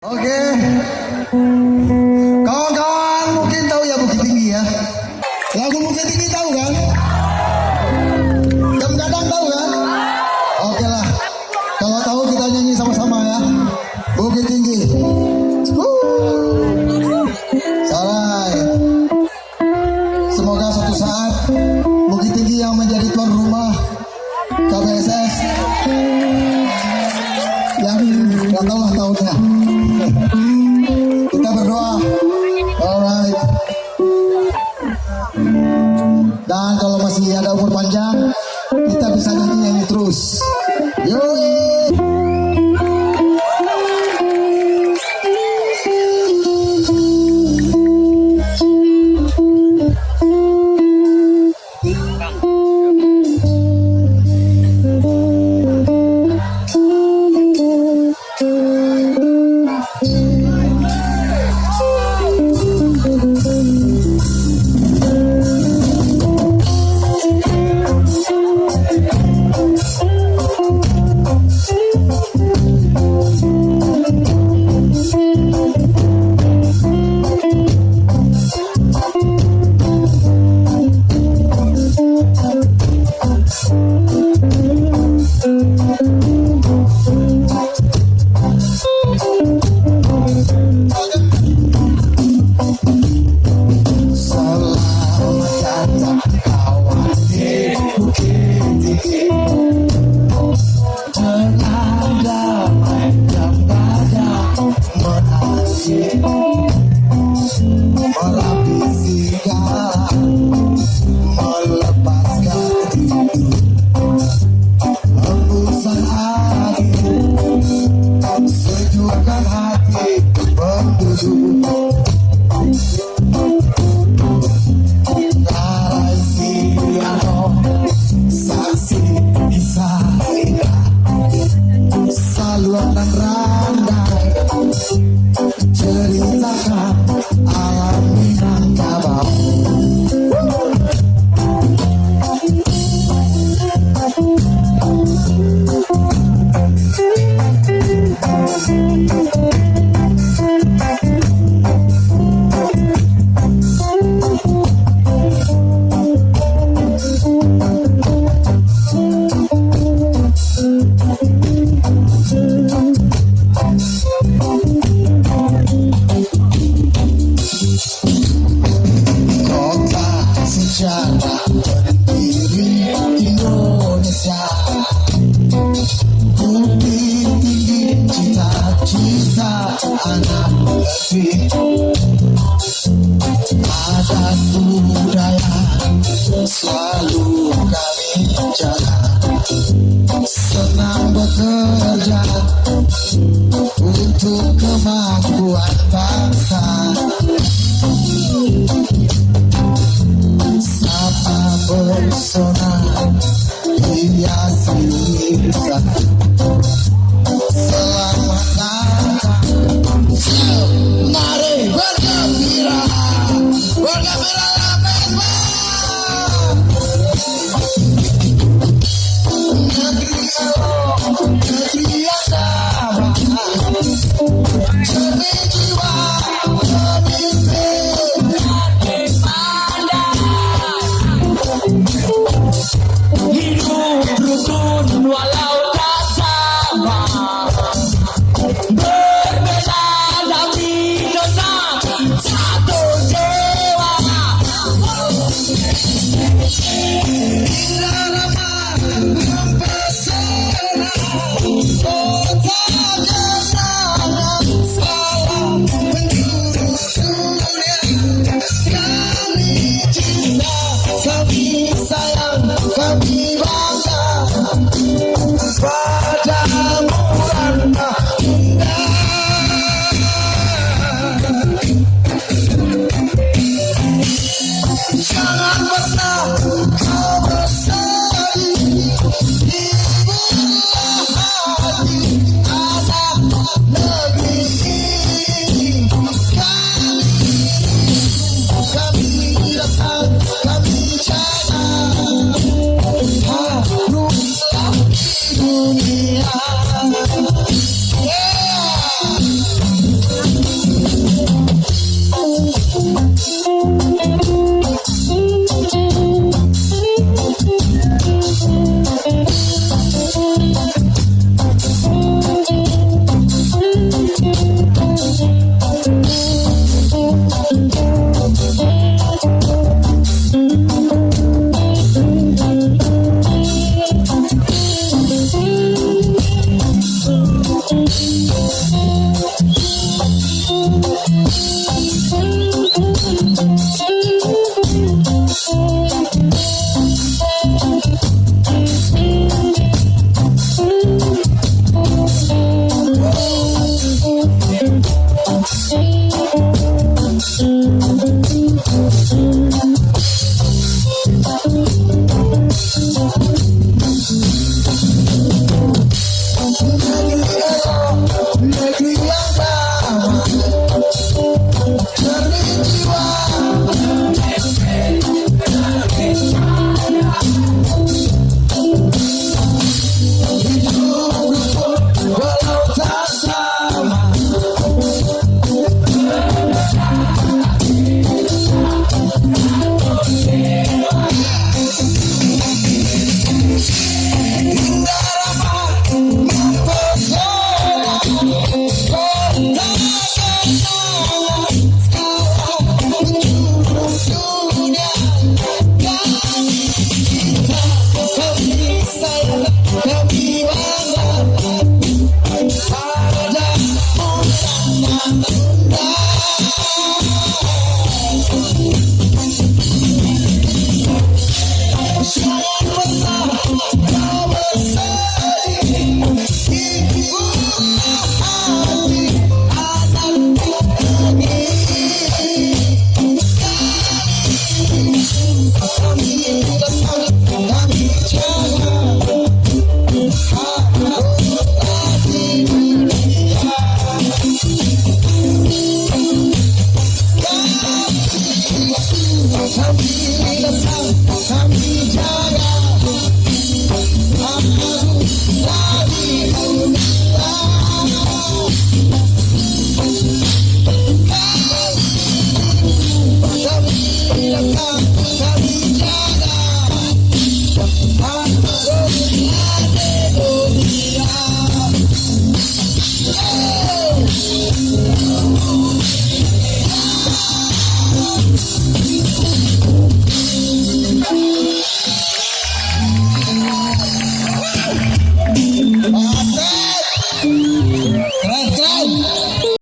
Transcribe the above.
Oke, kawan-kawan mungkin tahu ya Bukit Tinggi ya. Lagu Bukit Tinggi tahu kan? Jam Gadang tahu kan? Oke lah, kalau tahu kita nyanyi sama-sama ya. Bukit Tinggi. Sarai. Semoga suatu saat Bukit Tinggi yang menjadi tuan rumah KPSS yang nggak tahu lah tahunnya. Kita berdoa. Alright. Dan kalau masih ada umur panjang, kita bisa nyanyi terus. Yoi. Ceritakan alam Minangkabau. Sejarah berdiri Indonesia, Bukit Tinggi cita-cita anak negeri. Adat budaya selalu kami jaga, senang bekerja untuk kemajuan bangsa. Persona hiasi lisan, selamat datang, mari bergembira, bergembira negeri Allah, negeri Mantap.